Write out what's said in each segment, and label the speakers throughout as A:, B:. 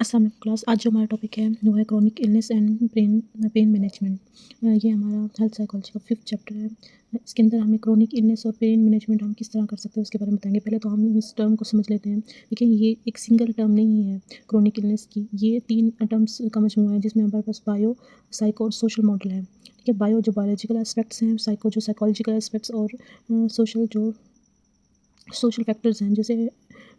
A: अस्सलाम वालेकुम क्लास। आज जो हमारा टॉपिक है वो है chronic illness and pain pain management. ये हमारा हेल्थ साइकोलॉजी का 5th चैप्टर है। इसके अंदर हमें क्रॉनिक इलनेस और पेन मैनेजमेंट हम किस तरह कर सकते हैं उसके बारे में बताएंगे। पहले तो हम इस टर्म को समझ लेते हैं। देखिए, ये एक सिंगल टर्म नहीं है क्रॉनिक इलनेस की, ये 3 टर्म्स का मजमूआ है जिसमें हमारे पास बायो, साइको और सोशल मॉडल है। ठीक है, बायो जो बायोलॉजिकल एस्पेक्ट्स हैं, साइको जो साइकोलॉजिकल एस्पेक्ट्स और सोशल जो सोशल फैक्टर्स हैं, जैसे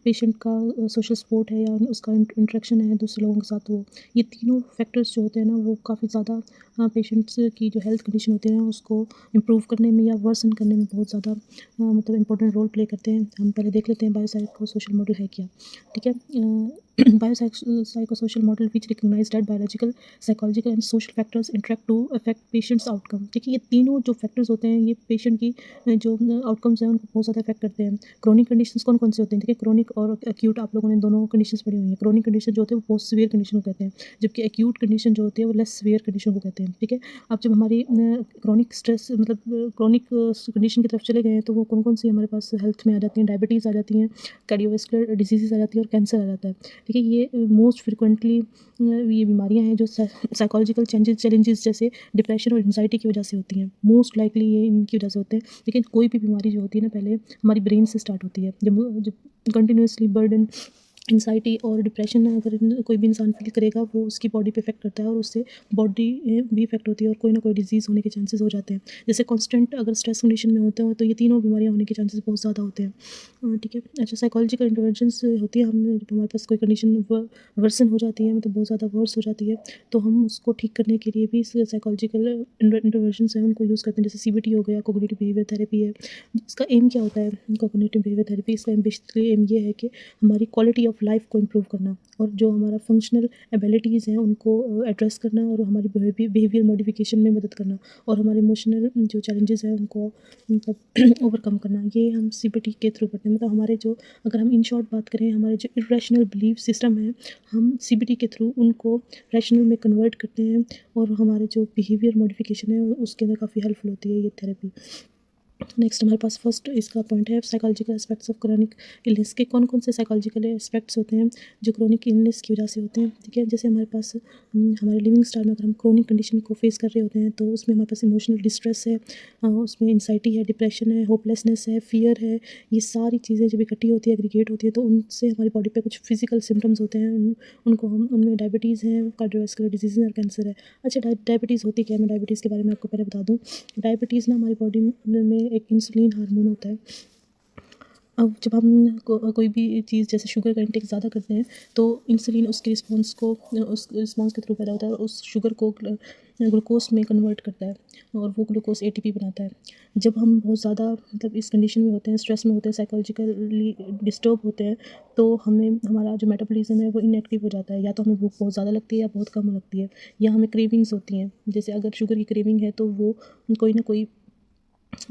A: पेशेंट का सोशल सपोर्ट है या उसका इंटरेक्शन है दूसरे लोगों के साथ। वो ये तीनों फैक्टर्स जो होते हैं ना, वो काफ़ी ज़्यादा पेशेंट्स की जो हेल्थ कंडीशन होती है ना उसको इम्प्रूव करने में या वर्सन करने में बहुत ज़्यादा मतलब इंपॉर्टेंट रोल प्ले करते हैं। हम पहले देख लेते हैं बायोसाइको सोशल मॉडल है क्या। ठीक है, biopsychosocial model which recognize that biological, psychological and social factors interact to affect patients outcome. देखिए, ये तीनों जो फैक्टर्स होते हैं ये पेशेंट की जो आउटकम्स हैं उनको बहुत ज़्यादा इफेक्ट करते हैं। क्रॉनिक कंडीशंस कौन-कौन सी होती हैं? देखिए, क्रॉनिक और एक्यूट आप लोगों ने दोनों कंडीशंस पढ़ी हुई हैं। क्रॉनिक कंडीशन जो होते हैं वो बहुत सीवियर कंडीशन को कहते हैं, जबकि एक्यूट कंडीशन जो होती है वो लेस सीवियर कंडीशन को कहते हैं। ठीक है, अब जब हमारी क्रॉनिक स्ट्रेस मतलब क्रॉनिक कंडीशन की तरफ चले गए हैं तो वो कौन-कौन सी हमारे पास हेल्थ में आ जाती हैं? डायबिटीज़ आ जाती हैं, कार्डियोवास्कुलर डिजीज़ेज़ आ जाती है और कैंसर आ जाता है। ठीक है, ये मोस्ट फ्रीक्वेंटली ये बीमारियाँ हैं जो साइकोलॉजिकल चैलेंजेस जैसे डिप्रेशन और एंग्जायटी की वजह से होती हैं। मोस्ट लाइकली ये इनकी वजह से होते हैं। लेकिन कोई भी बीमारी जो होती है ना, पहले हमारी ब्रेन से स्टार्ट होती है। जब जब कंटिन्यूअसली बर्डन, एंग्जायटी और डिप्रेशन अगर कोई भी इंसान फील करेगा वो उसकी बॉडी पे इफेक्ट करता है और उससे बॉडी भी इफेक्ट होती है और कोई ना कोई डिजीज़ होने के चांसेस हो जाते हैं। जैसे कांस्टेंट अगर स्ट्रेस कंडीशन में होते हो तो ये तीनों बीमारियां होने के चांसेस बहुत ज़्यादा होते हैं। ठीक है, अच्छा, साइकोलॉजिकल इंटरवेंशंस होती है। हम जब हमारे पास कोई कंडीशन वर्सन हो जाती है, मतलब बहुत ज़्यादा वर्स हो जाती है, तो हम उसको ठीक करने के लिए भी साइकोलॉजिकल इंटरवेंशंस हैं उनको यूज़ करते हैं। जैसे सीबीटी हो गया, कोग्निटिव बिहेवियर थेरेपी है। इसका एम क्या होता है? कोग्निटिव बिहेवियर थेरेपी, इसका एम बेसिकली एम ये है कि हमारी क्वालिटी ऑफ लाइफ को इम्प्रूव करना और जो हमारा फंक्शनल एबिलिटीज़ हैं उनको एड्रेस करना और हमारी बिहेवियर मॉडिफिकेशन में मदद करना और हमारे इमोशनल जो चैलेंजेस हैं उनको मतलब ओवरकम करना। ये हम सीबीटी के थ्रू करते हैं। मतलब हमारे जो, अगर हम इन शॉर्ट बात करें, हमारे जो इरेशनल बिलीफ सिस्टम है हम सीबीटी के थ्रू उनको रैशनल में कन्वर्ट करते हैं और हमारे जो बिहेवियर मॉडिफिकेशन है उसके अंदर काफ़ी हेल्पफुल होती है ये थेरेपी। नेक्स्ट हमारे पास फर्स्ट इसका पॉइंट है psychological aspects of chronic illness के। कौन कौन से साइकोलॉजिकल एस्पेक्ट्स होते हैं जो क्रॉनिक इलनेस की वजह से होते हैं? ठीक है, जैसे हमारे पास हमारे लिविंग स्टाइल में अगर हम क्रॉनिक कंडीशन को फेस कर रहे होते हैं तो उसमें हमारे पास इमोशनल डिस्ट्रेस है, उसमें एंग्जायटी है, डिप्रेशन है, होपलेसनेस है, फियर है। ये सारी चीज़ें जब इकट्ठी होती है, एग्रीगेट होती है, तो उनसे हमारी बॉडी पे कुछ फिजिकल सिम्टम्स होते हैं। उनको हम, उनमें डायबिटीज़ है, कार्डियोवास्कुलर डिजीज़ और कैंसर है। अच्छा, डायबिटीज़ होती क्या है? मैं डायबिटीज़ के बारे में आपको पहले बता दूँ। डायबिटीज़ ना हमारी बॉडी में एक इंसुलिन हार्मोन होता है। अब जब हम कोई भी चीज़ जैसे शुगर का इंटेक ज़्यादा करते हैं तो इंसुलिन उसके रिस्पॉन्स को उस रिस्पॉन्स के थ्रू पैदा होता है और उस शुगर को ग्लूकोज में कन्वर्ट करता है और वो ग्लूकोज एटीपी बनाता है। जब हम बहुत ज़्यादा मतलब इस कंडीशन में होते हैं, स्ट्रेस में होते हैं, साइकोलॉजिकली डिस्टर्ब होते हैं, तो हमें हमारा जो मेटाबॉलिज्म है वो इनएक्टिव हो जाता है। या तो हमें भूख बहुत ज़्यादा लगती है या बहुत कम लगती है, या हमें क्रेविंग्स होती हैं। जैसे अगर शुगर की क्रेविंग है तो वो कोई ना कोई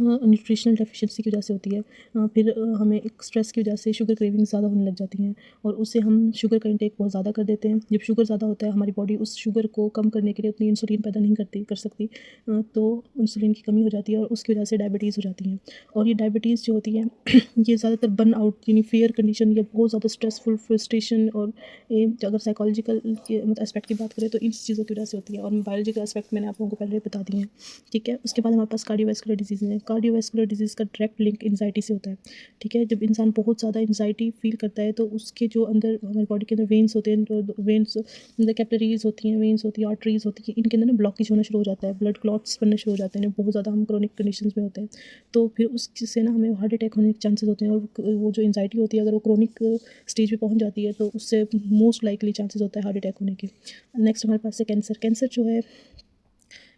A: न्यूट्रिशनल डेफिशिएंसी की वजह से होती है। फिर हमें एक स्ट्रेस की वजह से शुगर क्रेविंग ज़्यादा होने लग जाती हैं और उससे हम शुगर का इंटेक बहुत ज़्यादा कर देते हैं। जब शुगर ज़्यादा होता है हमारी बॉडी उस शुगर को कम करने के लिए उतनी इंसुलिन पैदा नहीं कर सकती, तो इंसुलिन की कमी हो जाती है और उसकी वजह से डायबिटीज़ हो जाती है। और ये डायबिटीज़ जो होती है ये ज़्यादातर बर्न आउट यानी फेयर कंडीशन या बहुत ज़्यादा स्ट्रेसफुल फ्रस्ट्रेशन और अगर साइकोलॉजिकल के मतलब एस्पेक्ट की बात करें तो इन चीज़ों की वजह से होती है। और बायोलॉजिकल एस्पेक्ट मैंने आप लोगों को पहले बता दिए हैं। ठीक है, उसके बाद हमारे पास कार्डियोवास्कुलर डिजीज़ है। कार्डियोवास्कुलर डिजीज़ का डायरेक्ट लिंक एंग्जायटी से होता है। ठीक है, जब इंसान बहुत ज़्यादा एंग्जायटी फील करता है तो उसके जो अंदर हमारी बॉडी के अंदर वेन्स होते हैं, तो वेन्स अंदर कैपिलरीज होती हैं, वेन्स होती हैं, आर्टरीज होती हैं, इनके अंदर ना ब्लॉकेज होना शुरू हो जाता है, ब्लड क्लॉट्स बनने शुरू हो जाते हैं। बहुत ज़्यादा हम क्रोनिक कंडीशंस में होते हैं तो फिर उससे ना हमें हार्ट अटैक होने के चांसेस होते हैं। और वो जो एंग्जायटी होती है अगर वो क्रोनिक स्टेज पे पहुंच जाती है तो उससे मोस्ट लाइकली चांसेस होता है हार्ट अटैक होने के। नेक्स्ट हमारे पास है कैंसर। कैंसर जो है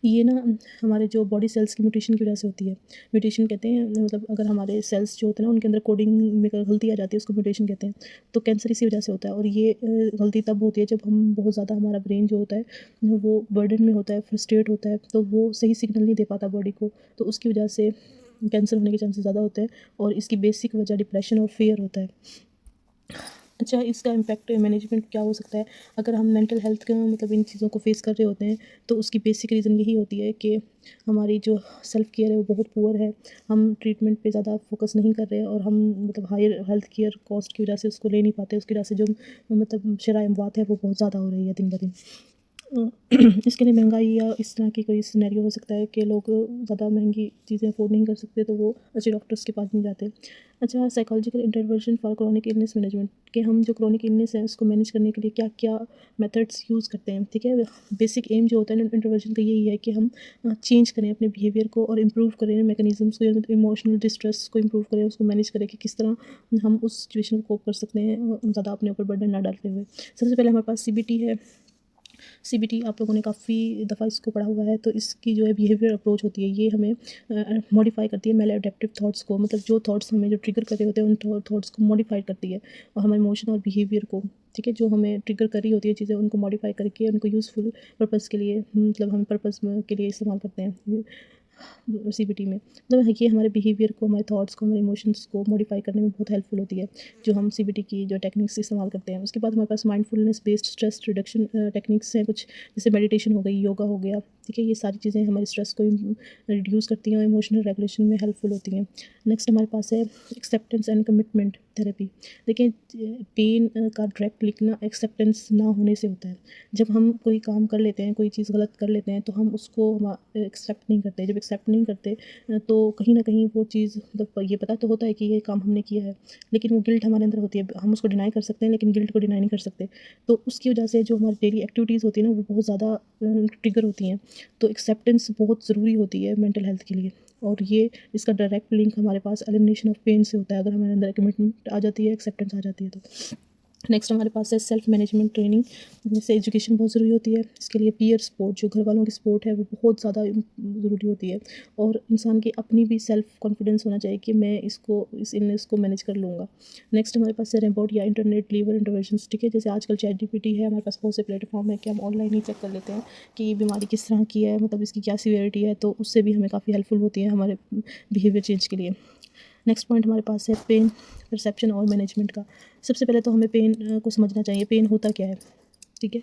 A: ये ना हमारे जो बॉडी सेल्स की म्यूटेशन की वजह से होती है। म्यूटेशन कहते हैं मतलब अगर हमारे सेल्स जो होते हैं ना उनके अंदर कोडिंग में गलती आ जाती है, उसको म्यूटेशन कहते हैं। तो कैंसर इसी वजह से होता है और ये गलती तब होती है जब हम बहुत ज़्यादा, हमारा ब्रेन जो होता है वो बर्डन में होता है, फ्रस्ट्रेट होता है, तो वो सही सिग्नल नहीं दे पाता बॉडी को, तो उसकी वजह से कैंसर होने के चांसेस ज़्यादा होते हैं। और इसकी बेसिक वजह डिप्रेशन और फियर होता है। अच्छा, इसका इम्पैक्ट मैनेजमेंट क्या हो सकता है? अगर हम मेंटल हेल्थ का मतलब इन चीज़ों को फेस कर रहे होते हैं, तो उसकी बेसिक रीज़न यही होती है कि हमारी जो सेल्फ केयर है वो बहुत पुअर है। हम ट्रीटमेंट पे ज़्यादा फोकस नहीं कर रहे हैं और हम मतलब हायर हेल्थ केयर कॉस्ट की वजह से उसको ले नहीं पाते। उसकी वजह से जो मतलब शराय अमवात है वो बहुत ज़्यादा हो रही है दिन ब दिन। अ, इसके लिए महँगाई या इस तरह की कोई सिनेरियो हो सकता है कि लोग ज़्यादा महँगी चीज़ें अफ़ोर्ड नहीं कर सकते, तो वो अच्छे डॉक्टर्स के पास नहीं जाते। अच्छा, psychological intervention for chronic illness management, कि हम जो क्रोनिक इलनेस है उसको मैनेज करने के लिए क्या-क्या मेथड्स यूज़ करते हैं, ठीक है? बेसिक एम जो होता है ना इंटरवेंशन का यही है कि हम चेंज करें अपने बिहेवियर को और इम्प्रूव करें मैकेनिज़्म्स को, या मतलब इमोशनल डिस्ट्रेस को इम्प्रूव करें, उसको मैनेज करें कि किस तरह हम उस सिचुएशन को कोप कर सकते हैं ज़्यादा अपने ऊपर बर्डन ना डालते हुए। सबसे पहले हमारे पास सीबीटी है। सीबीटी आप लोगों ने काफ़ी दफ़ा इसको पढ़ा हुआ है, तो इसकी जो है बिहेवियर अप्रोच होती है, ये हमें मॉडिफ़ाई करती है मैलएडेप्टिव थॉट्स को, मतलब जो थॉट्स हमें जो ट्रिगर कर रहे होते हैं उन थॉट्स को मॉडिफ़ाई करती है, और हमारे इमोशन और बिहेवियर को, ठीक है, जो हमें ट्रिगर कर रही होती है चीज़ें उनको मॉडिफ़ाई करके उनको यूज़फुल पर्पज़ के लिए, मतलब हम पर्पज़ में के लिए इस्तेमाल करते हैं सीबीटी में। मतलब ये हमारे बिहेवियर को, हमारे थॉट्स को, हमारे इमोशंस को मॉडिफ़ाई करने में बहुत हेल्पफुल होती है, जो हम सीबीटी की जो टेक्निक्स इस्तेमाल करते हैं। उसके बाद हमारे पास mindfulness based stress reduction techniques हैं कुछ, जैसे मेडिटेशन हो गई, योगा हो गया, ठीक है? ये सारी चीज़ें हमारे स्ट्रेस को रिड्यूस करती हैं और इमोशनल रेगुलेशन में हेल्पफुल होती हैं। नेक्स्ट हमारे पास है एक्सेप्टेंस एंड कमिटमेंट थेरेपी। देखिए, पेन का डायरेक्ट लिंक एक्सेप्टेंस ना होने से होता है। जब हम कोई काम कर लेते हैं, कोई चीज़ गलत कर लेते हैं, तो हम उसको एक्सेप्ट नहीं करते। जब एक्सेप्ट नहीं करते तो कहीं न कहीं वो चीज़, मतलब ये पता तो होता है कि ये काम हमने किया है, लेकिन वो गिल्ट हमारे अंदर होती है। हम उसको डिनाई कर सकते हैं, लेकिन गिल्ट को डिनाई नहीं कर सकते। तो उसकी वजह से जो हमारी डेली एक्टिविटीज़ होती है ना, वो बहुत ज़्यादा ट्रिगर होती हैं। तो एक्सेप्टेंस बहुत ज़रूरी होती है मेंटल हेल्थ के लिए, और ये इसका डायरेक्ट लिंक हमारे पास एलिमिनेशन ऑफ पेन से होता है। अगर हमारे अंदर कमिटमेंट आ जाती है, एक्सेप्टेंस आ जाती है तो। नेक्स्ट हमारे पास है सेल्फ मैनेजमेंट ट्रेनिंग, जैसे एजुकेशन बहुत ज़रूरी होती है। इसके लिए पीयर सपोर्ट, जो घर वालों की सपोर्ट है, वो बहुत ज़्यादा ज़रूरी होती है, और इंसान की अपनी भी सेल्फ कॉन्फिडेंस होना चाहिए कि मैं इस इलनेस को मैनेज कर लूँगा। नेक्स्ट हमारे पास है रोबोट या इंटरनेट लीवर इंटरवेंशंस, ठीक है? जैसे आजकल चैट जीपीटी है, हमारे पास बहुत से प्लेटफॉर्म है कि हम ऑनलाइन ही चेक कर लेते हैं कि ये बीमारी किस तरह की है, मतलब इसकी क्या सीवियरिटी है, तो उससे भी हमें काफ़ी हेल्पफुल होती है हमारे बिहेवियर चेंज के लिए। नेक्स्ट पॉइंट हमारे पास है पेन परसेप्शन और मैनेजमेंट का। सबसे पहले तो हमें पेन को समझना चाहिए, पेन होता क्या है, ठीक है?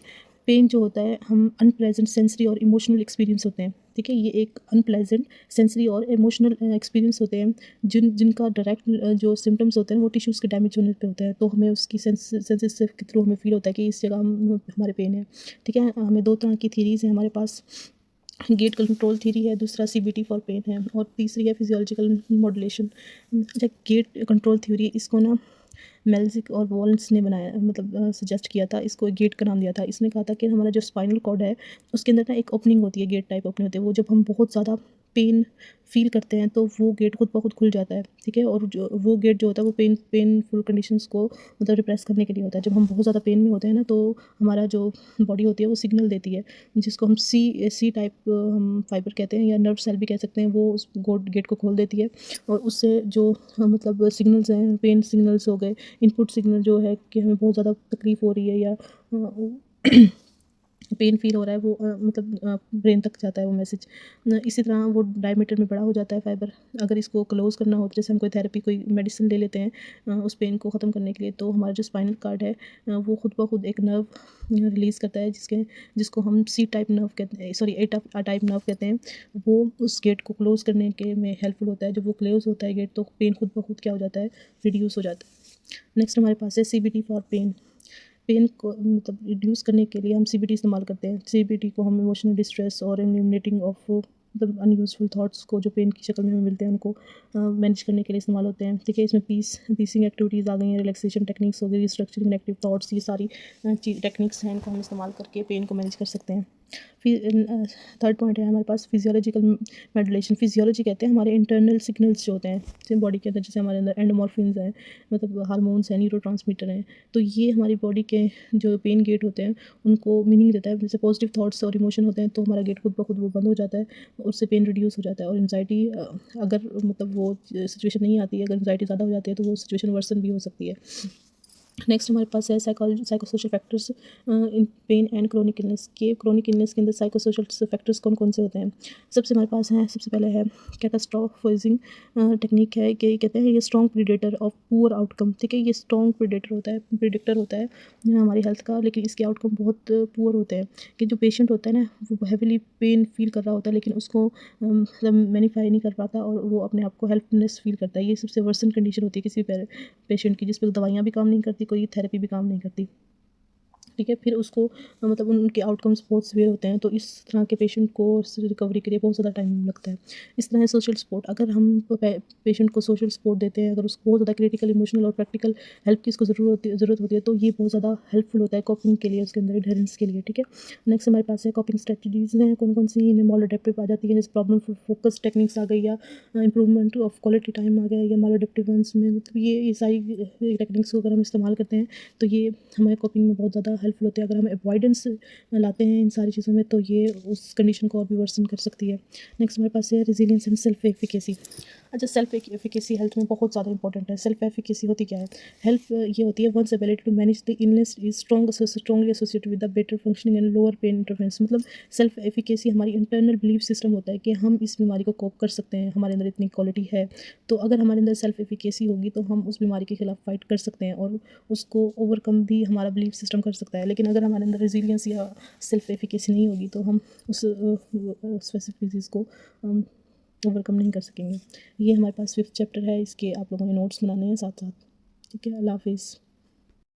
A: पेन जो होता है, हम अनप्लेजेंट सेंसरी और इमोशनल एक्सपीरियंस होते हैं, ठीक है? ये एक अनप्लेजेंट सेंसरी और इमोशनल एक्सपीरियंस होते हैं, जिनका डायरेक्ट जो सिम्पटम्स होते हैं वो टिश्यूज़ के डैमेज होने पे होते हैं। तो हमें उसकी सेंसेस के थ्रू हमें फ़ील होता है कि इस जगह हमारे पेन है, ठीक है? हमें 2 तरह की थ्योरीज़ हैं हमारे पास। गेट कंट्रोल थ्योरी है, दूसरा सीबीटी फॉर पेन है, और तीसरी है फिजियोलॉजिकल मॉड्यूलेशन। अच्छा, गेट कंट्रोल थ्योरी, इसको ना मेल्ज़िक और वॉल्स ने बनाया, मतलब सजेस्ट किया था, इसको गेट का नाम दिया था। इसने कहा था कि हमारा जो स्पाइनल कॉर्ड है, उसके अंदर ना एक ओपनिंग होती है, गेट टाइप ओपनिंग होती है। वो जब हम बहुत ज़्यादा पेन फ़ील करते हैं, तो वो गेट खुद ब खुद खुल जाता है, ठीक है? और जो वो गेट जो होता है, वो पेनफुल कंडीशंस को मतलब रिप्रेस करने के लिए होता है। जब हम बहुत ज़्यादा पेन में होते हैं ना, तो हमारा जो बॉडी होती है वो सिग्नल देती है, जिसको हम सी टाइप हम फाइबर कहते हैं, या नर्व सेल भी कह सकते हैं। वो उस गोट गेट को खोल देती है, और उससे जो मतलब सिग्नल्स हैं, पेन सिग्नल्स हो गए, इनपुट सिग्नल जो है कि हमें बहुत ज़्यादा तकलीफ़ हो रही है, या पेन फ़ील हो रहा है, वो मतलब ब्रेन तक जाता है वो मैसेज। इसी तरह वो डायमीटर में बड़ा हो जाता है फाइबर। अगर इसको क्लोज़ करना हो, तो जैसे हम कोई थेरेपी, कोई मेडिसिन ले लेते हैं उस पेन को ख़त्म करने के लिए, तो हमारा जो स्पाइनल कार्ड है वो खुद ब खुद एक नर्व रिलीज़ करता है, जिसको हम सी टाइप नर्व कहते हैं, सॉरी ए टाइप नर्व कहते हैं। वो उस गेट को क्लोज़ करने के में हेल्पफुल होता है। जब वो क्लोज़ होता है गेट, तो पेन खुद ब खुद क्या हो जाता है, रिड्यूस हो जाता है। नेक्स्ट हमारे पास है सीबीटी फॉर पेन। पेन को मतलब रिड्यूस करने के लिए हम सीबीटी इस्तेमाल करते हैं। सीबीटी को हम इमोशनल डिस्ट्रेस और एलिमिनेटिंग ऑफ मतलब अनयूज़फुल थॉट्स को, जो पेन की शक्ल में हमें मिलते हैं, उनको मैनेज करने के लिए इस्तेमाल होते हैं, ठीक है? इसमें पीसिंग एक्टिविटीज़ आ गई हैं, रिलैक्सेशन टेक्निक्स हो गई, रिस्ट्रक्चरिंग नेगेटिव थॉट्स, ये सारी टेक्निक्स हैं, इनको हम इस्तेमाल करके पेन को मैनेज कर सकते हैं। फिर थर्ड पॉइंट है हमारे पास फिजियोलॉजिकल मॉड्यूलेशन। फिजियोलॉजी कहते हैं हमारे इंटरनल सिग्नल्स जो होते हैं, जैसे बॉडी के अंदर, जैसे हमारे अंदर एंडोमॉर्फिन्स हैं, मतलब हार्मोन्स हैं, न्यूरोट्रांसमीटर हैं। तो ये हमारी बॉडी के जो पेन गेट होते हैं, उनको मीनिंग देता है। जैसे पॉजिटिव थॉट्स और इमोशन होते हैं, तो हमारा गेट खुद ब खुद वो बंद हो जाता है, उससे पेन रिड्यूस हो जाता है। और एंग्जाइटी अगर मतलब वो सिचुएशन नहीं आती है, अगर एंग्जाइटी ज़्यादा हो जाती है, तो वो सिचुएशन वर्सन भी हो सकती है। नेक्स्ट हमारे पास है psychosocial factors in pen and chronic illness के क्रोनिक इलनेस के अंदर साइकोसोशल फैक्टर्स कौन कौन से होते हैं। सबसे हमारे पास हैं, सबसे पहले है कैटास्ट्रोफाइजिंग टेक्निक है कि कहते हैं ये strong predator of poor outcome. ठीक है, ये स्ट्रॉन्ग प्रिडिक्टर होता है हमारी हेल्थ का, लेकिन इसके आउटकम बहुत पुअर होते हैं। कि जो पेशेंट होता है ना, वो हैविली पेन फील कर रहा होता है, लेकिन उसको मतलब मैनिफाई नहीं कर पाता और वो अपने आप को हेल्पलेस फील करता है। ये सबसे वर्सन कंडीशन होती है किसी पेशेंट की, जिस पे दवाइयाँ भी काम नहीं करती, कोई थेरेपी भी काम नहीं करती। ठीक है, फिर उसको मतलब उनके आउटकम्स बहुत सीवियर होते हैं, तो इस तरह के पेशेंट को रिकवरी के लिए बहुत ज़्यादा टाइम लगता है। इस तरह है सोशल सपोर्ट, अगर हम पेशेंट को सोशल सपोर्ट देते हैं, अगर उसको बहुत ज़्यादा क्रिटिकल इमोशनल और प्रैक्टिकल हेल्प की उसको ज़रूरत होती है, तो ये बहुत ज़्यादा हेल्पफुल होता है कोपिंग के लिए, उसके अंदर एडहेरेंस के लिए। ठीक है, नेक्स्ट हमारे पास है कोपिंग स्ट्रेटजीज हैं, कौन कौन सी इनमें मॉलोडेप्टिव आ जाती है, जैसे प्रॉब्लम फोकस टेक्निक्स आ गई, या इंप्रूवमेंट ऑफ क्वालिटी टाइम आ गया, या मॉलोडेप्टिव वंस में, मतलब ये सारी टेक्निक्स को अगर हम इस्तेमाल करते हैं तो ये हमारे कोपिंग में बहुत ज़्यादा हेल्पफुल होते हैं। अगर हम अवॉइडेंस लाते हैं इन सारी चीज़ों में, तो ये उस कंडीशन को और भी वर्सन कर सकती है। नेक्स्ट हमारे पास है रेजिलियंस एंड सेल्फ एफिकेसी। अच्छा, सेल्फ एफिकेसी हेल्थ में बहुत ज़्यादा इंपॉर्टेंट है। सेल्फ एफिकेसी होती क्या है? हेल्थ ये होती है one's ability to manage the illness is strongly associated with the better functioning and lower pain interference. मतलब सेल्फ एफिकेसी हमारी इंटरनल बिलीफ सिस्टम होता है कि हम इस बीमारी को कोप कर सकते हैं, हमारे अंदर इतनी क्वालिटी है। तो अगर हमारे अंदर सेल्फ एफिकेसी होगी तो हम उस बीमारी के खिलाफ फाइट कर सकते हैं और उसको ओवरकम भी हमारा बिलीफ सिस्टम कर सकता है। लेकिन अगर हमारे अंदर रेजिलियंस या सेल्फ एफिकेसी नहीं होगी, तो हम उस स्पेसिफिक डिजीज़ को ओवरकम नहीं कर सकेंगे। ये हमारे पास 5th चैप्टर है, इसके आप लोगों ने नोट्स बनाने हैं साथ साथ। ठीक है, अल्लाह हाफिज़।